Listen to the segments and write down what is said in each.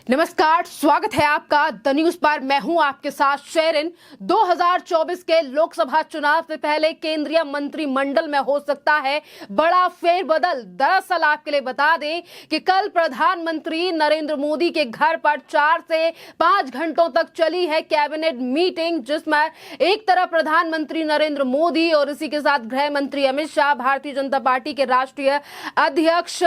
नमस्कार, स्वागत है आपका द न्यूज पर। मैं हूं आपके साथ शेरिन। 2024 के लोकसभा चुनाव से पहले केंद्रीय मंत्रिमंडल में हो सकता है बड़ा फेरबदल। दरअसल आपके लिए बता दें कि कल प्रधानमंत्री नरेंद्र मोदी के घर पर 4 से 5 घंटों तक चली है कैबिनेट मीटिंग, जिसमें एक तरफ प्रधानमंत्री नरेंद्र मोदी और इसी के साथ गृह मंत्री अमित शाह, भारतीय जनता पार्टी के राष्ट्रीय अध्यक्ष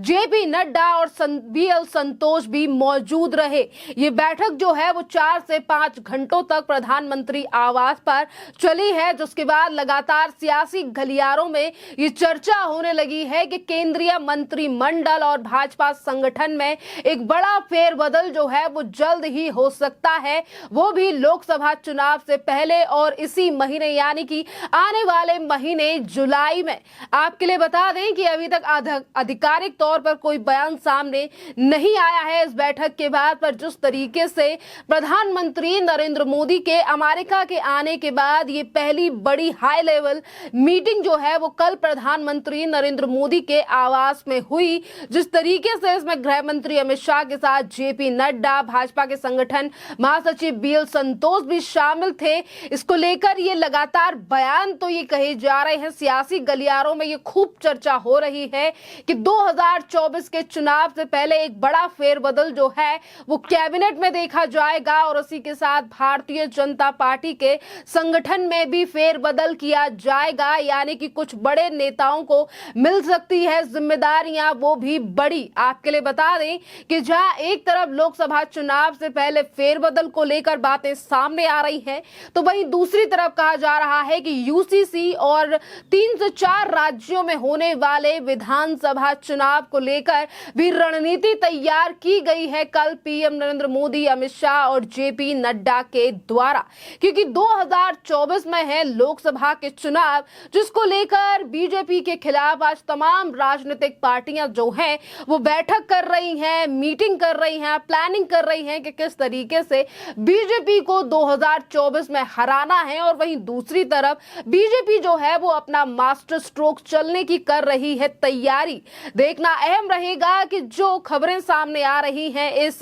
जेपी नड्डा और BL संतोष भी मौजूद रहे। ये बैठक जो है वो 4 से 5 घंटों तक प्रधानमंत्री आवास पर चली है, जिसके बाद लगातार सियासी गलियारों में ये चर्चा होने लगी है कि केंद्रीय मंत्रिमंडल और भाजपा संगठन में एक बड़ा फेरबदल जो है वो जल्द ही हो सकता है, वो भी लोकसभा चुनाव से पहले और इसी महीने यानी कि आने वाले महीने जुलाई में। आपके लिए बता दें कि अभी तक आधिकारिक तौर पर कोई बयान सामने नहीं आया है इस बैठक के बाद, पर जिस तरीके से प्रधानमंत्री नरेंद्र मोदी के अमेरिका के आने के बाद ये पहली बड़ी हाई लेवल मीटिंग जो है वो कल प्रधानमंत्री नरेंद्र मोदी के आवास में हुई, जिस तरीके से इसमें गृह मंत्री अमित शाह के साथ जेपी नड्डा, भाजपा के संगठन महासचिव BL संतोष भी शामिल थे। इसको लेकर ये लगातार बयान तो ये कहे जा रहे हैं, सियासी गलियारों में ये खूब चर्चा हो रही है कि 2024 के चुनाव से पहले एक बड़ा फेरबदल जो है वो कैबिनेट में देखा जाएगा और उसी के साथ भारतीय जनता पार्टी के संगठन में भी फेरबदल किया जाएगा, यानी कि कुछ बड़े नेताओं को मिल सकती है जिम्मेदारियां, वो भी बड़ी। आपके लिए बता दें कि जहां एक तरफ लोकसभा चुनाव से पहले फेरबदल को लेकर बातें सामने आ रही हैं, तो वहीं दूसरी तरफ कहा जा रहा है कि UCC और 3 से 4 राज्यों में होने वाले विधानसभा चुनाव को लेकर भी रणनीति तैयार की गई है कल PM नरेंद्र मोदी, अमित शाह और JP नड्डा के द्वारा, क्योंकि 2024 में है लोकसभा के चुनाव, जिसको लेकर बीजेपी के खिलाफ आज तमाम राजनीतिक पार्टियां जो हैं वो बैठक कर रही हैं, मीटिंग कर रही हैं, प्लानिंग कर रही हैं कि किस तरीके से बीजेपी को 2024 में हराना है। और वहीं दूसरी तरफ बीजेपी जो है वो अपना मास्टर स्ट्रोक चलने की कर रही है तैयारी। देखना अहम रहेगा कि जो खबरें सामने आ रही हैं इस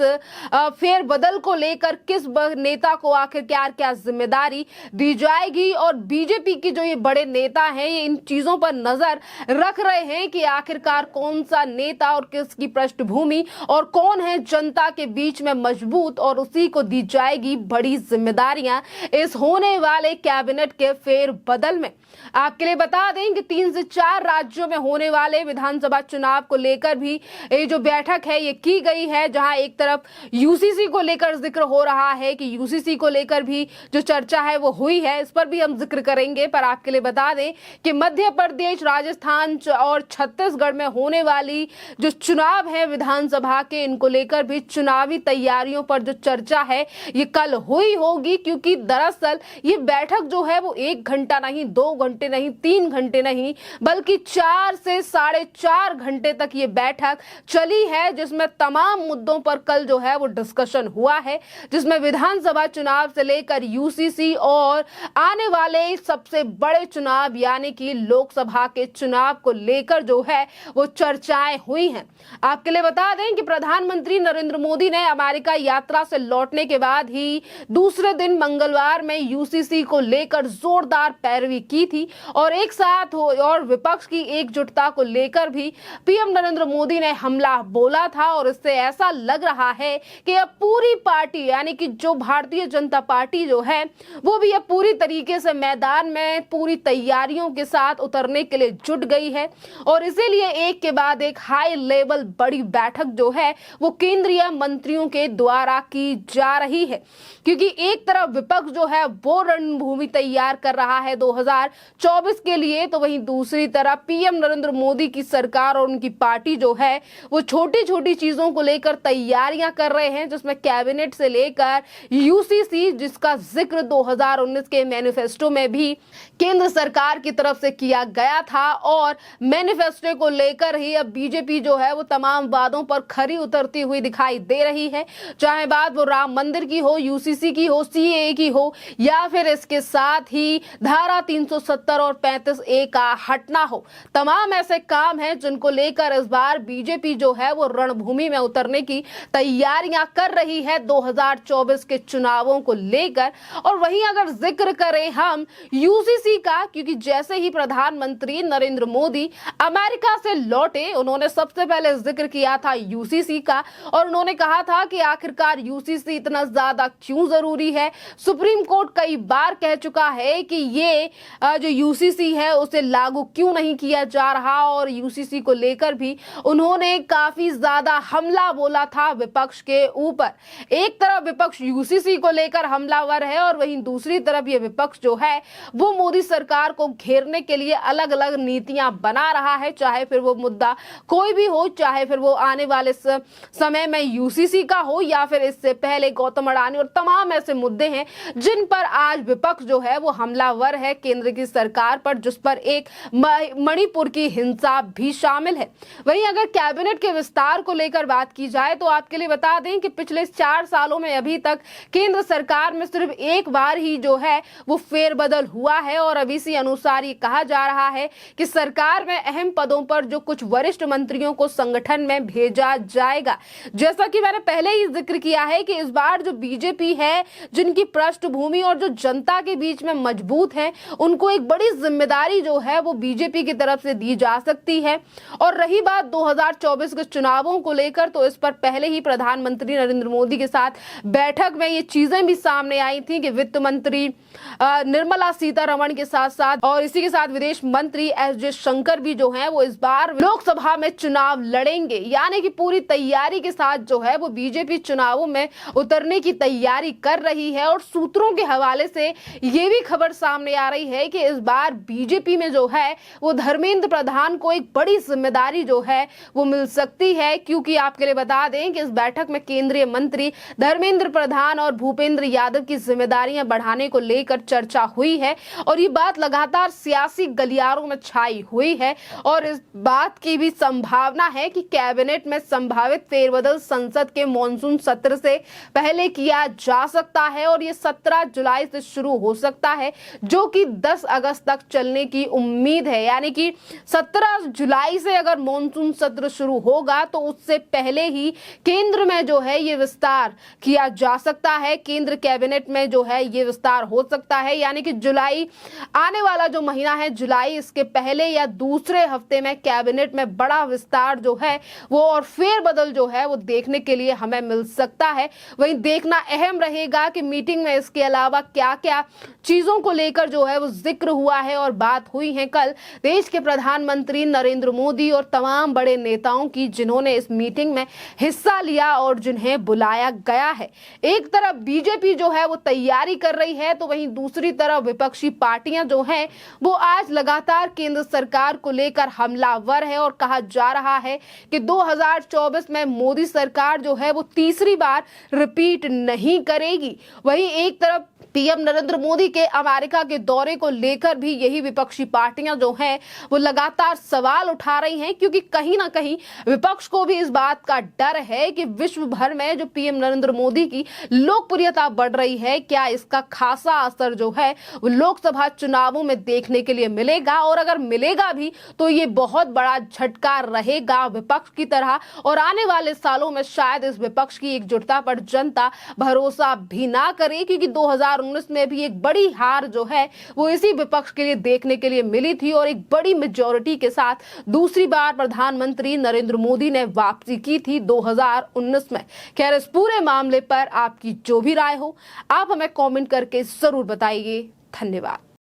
फेरबदल को लेकर किस नेता को आखिरकार क्या जिम्मेदारी दी जाएगी, और बीजेपी की जो ये बड़े नेता हैं ये इन चीजों पर नजर रख रहे हैं कि आखिरकार कौन सा नेता और किसकी पृष्ठभूमि और कौन है जनता के बीच में मजबूत, और उसी को दी जाएगी बड़ी जिम्मेदारियां इस होने वाले कैबिनेट के फेरबदल में। आपके लिए बता दें कि 3 से 4 राज्यों में होने वाले विधानसभा चुनाव को लेकर भी ये जो बैठक है ये की गई है, जहां एक तरफ UCC को लेकर जिक्र हो रहा है कि UCC को लेकर भी जो चर्चा है वो हुई है, इस पर भी हम जिक्र करेंगे। पर आपके लिए बता दें कि मध्य प्रदेश, राजस्थान और छत्तीसगढ़ में होने वाली जो चुनाव है विधानसभा के, इनको लेकर भी चुनावी तैयारियों पर जो चर्चा है ये कल हुई होगी, क्योंकि दरअसल ये बैठक जो है वो 1 घंटा नहीं, 2 घंटे नहीं, 3 घंटे नहीं, बल्कि 4 से 4.5 घंटे तक ये बैठक चली है, जिसमें तमाम मुद्दों पर कल जो है वो डिस्कशन हुआ है, जिसमें विधानसभा चुनाव से लेकर UCC और आने वाले सबसे बड़े चुनाव यानी कि लोकसभा के चुनाव को लेकर जो है वो चर्चाएं हुई हैं। आपके लिए बता दें कि प्रधानमंत्री नरेंद्र मोदी ने अमेरिका यात्रा से लौटने के बाद ही दूसरे दिन मंगलवार में UCC को लेकर जोरदार पैरवी की थी, और एक साथ और विपक्ष की एकजुटता को लेकर भी PM नरेंद्र मोदी ने हमला बोला था। और इससे ऐसा लग रहा है कि अब पूरी पार्टी यानी कि जो भारतीय जनता पार्टी जो है वो भी अब पूरी तरीके से मैदान में पूरी तैयारियों के साथ उतरने के लिए जुट गई है, और इसीलिए एक के बाद एक हाई लेवल बड़ी बैठक जो है वो केंद्रीय मंत्रियों के द्वारा की जा रही है, क्योंकि एक तरफ विपक्ष जो है वो रणभूमि तैयार कर रहा है 2024 के लिए, तो वहीं दूसरी तरफ PM नरेंद्र मोदी की सरकार और उनकी पार्टी जो है वो छोटी छोटी चीजों को लेकर तैयारियां कर रहे हैं, जिसमें कैबिनेट से लेकर UCC, जिसका जिक्र 2019 के मैनिफेस्टो में भी केंद्र सरकार की तरफ से किया गया था, और मैनिफेस्टो को लेकर ही अब बीजेपी जो है वो तमाम वादों पर खरी उतरती हुई दिखाई दे रही है, चाहे बात वो राम मंदिर की हो, UCC की हो, CAA की हो, या फिर इसके साथ ही धारा 370 और 35A का हटना हो। तमाम ऐसे काम हैं जिनको लेकर इस बार बीजेपी जो है वो रणभूमि में उतरने की तैयारियां कर रही है 2024 के चुनावों को लेकर। और वहीं अगर जिक्र करें हम यूसीसी का, क्योंकि जैसे ही प्रधानमंत्री नरेंद्र मोदी अमेरिका से लौटे, उन्होंने सबसे पहले जिक्र किया था यूसीसी का और उन्होंने कहा था कि आखिरकार यूसीसी इतना ज्यादा क्यों जरूरी है। सुप्रीम कोर्ट कई बार कह चुका है कि ये जो यूसीसी है उसे लागू क्यों नहीं किया जा रहा, और यूसीसी को लेकर भी उन्होंने काफी ज्यादा हमला बोला था विपक्ष के ऊपर। एक तरफ विपक्ष यूसीसी को लेकर हमलावर है और वहीं दूसरी तरफ ये विपक्ष जो है वो मोदी सरकार को घेरने के लिए अलग अलग नीतियां बना रहा है, चाहे फिर वो मुद्दा कोई भी हो, चाहे फिर वो आने वाले समय में यूसीसी का हो या फिर इससे पहले गौतम अडानी, और तमाम ऐसे मुद्दे हैं जिन पर आज विपक्ष जो है वो हमलावर है केंद्र की सरकार पर, जिस पर एक मणिपुर की हिंसा भी शामिल है। वहीं अगर कैबिनेट के विस्तार को लेकर बात की जाए तो आपके लिए बता दें कि पिछले 4 सालों में अभी तक केंद्र सरकार में सिर्फ एक बार ही जो है वो फेरबदल हुआ है, और अभी इसी अनुसार ये कहा जा रहा है कि सरकार में अहम पदों पर जो कुछ वरिष्ठ मंत्रियों को संगठन में भेजा जाएगा। जैसा कि मैंने पहले ही जिक्र किया है कि इस बार जो बीजेपी है, जिनकी पृष्ठभूमि और जो जनता के बीच में मजबूत है, उनको एक बड़ी जिम्मेदारी जो है वो बीजेपी की तरफ से दी जा सकती है। और रही बात 2024 के चुनावों को लेकर, तो इस पर पहले ही प्रधानमंत्री नरेंद्र मोदी के साथ बैठक में ये चीजें भी सामने आई थी कि वित्त मंत्री निर्मला सीतारमण के साथ साथ और इसी के साथ विदेश मंत्री एस जयशंकर भी जो है वो इस बार लोकसभा में चुनाव लड़ेंगे। यानी कि पूरी तैयारी के साथ जो है वो बीजेपी चुनावों में उतरने की तैयारी कर रही है। और सूत्रों के हवाले से ये भी खबर सामने आ रही है कि इस बार बीजेपी में जो है वो धर्मेंद्र प्रधान को एक बड़ी जिम्मेदारी जो है वो मिल सकती है, क्योंकि आपके लिए बता दें कि इस बैठक में केंद्रीय मंत्री धर्मेंद्र प्रधान और भूपेंद्र यादव की जिम्मेदारियां बढ़ाने को लेकर चर्चा हुई है। और ये बात लगातार सियासी गलियारों में छाई हुई है और इस बात की भी संभावना है कि कैबिनेट में संभावित फेरबदल संसद के मॉनसून सत्र से पहले किया जा सकता है, और ये 17 जुलाई से शुरू हो सकता है, जो कि 10 अगस्त तक चलने की उम्मीद है। यानी कि 17 जुलाई से अगर मॉनसून सत्र शुरू होगा तो उससे पहले ही केंद्र में जो है ये विस्तार किया जा सकता है, केंद्र कैबिनेट में जो है ये विस्तार हो सकता है। यानी कि जुलाई आने वाला जो महीना है जुलाई, इसके पहले या दूसरे हफ्ते में कैबिनेट में बड़ा विस्तार जो है वो और फेरबदल जो है वो देखने के लिए हमें मिल सकता है। वहीं देखना अहम रहेगा कि मीटिंग में इसके अलावा क्या क्या चीजों को लेकर जो है वो जिक्र हुआ है और बात हुई है कल देश के प्रधानमंत्री नरेंद्र मोदी और तमाम बड़े नेताओं की, जिन्होंने इस मीटिंग में हिस्सा लिया और जिन्हें बुलाया गया है। एक तरफ बीजेपी जो है वो तैयारी कर रही है, तो वहीं दूसरी तरफ विपक्षी पार्टियां जो हैं वो आज लगातार केंद्र सरकार को लेकर हमलावर है, और कहा जा रहा है कि 2024 में मोदी सरकार जो है वो तीसरी बार रिपीट नहीं करेगी। वहीं एक तरफ पीएम नरेंद्र मोदी के अमेरिका के दौरे को लेकर भी यही विपक्षी पार्टियां जो हैं वो लगातार सवाल उठा रही हैं, क्योंकि कहीं ना कहीं विपक्ष को भी इस बात का डर है कि विश्व भर में जो पीएम नरेंद्र मोदी की लोकप्रियता बढ़ रही है, क्या इसका खासा असर जो है वो लोकसभा चुनावों में देखने के लिए मिलेगा, और अगर मिलेगा भी तो ये बहुत बड़ा झटका रहेगा विपक्ष की तरह, और आने वाले सालों में शायद इस विपक्ष की एकजुटता पर जनता भरोसा भी ना करे, क्योंकि 2019 में भी एक बड़ी हार जो है वो इसी विपक्ष के लिए देखने के लिए मिली थी, और एक बड़ी मेजॉरिटी के साथ दूसरी बार प्रधानमंत्री नरेंद्र मोदी ने वापसी की थी 2019 में। खैर, इस पूरे मामले पर आपकी जो भी राय हो आप हमें कमेंट करके जरूर बताइए। धन्यवाद।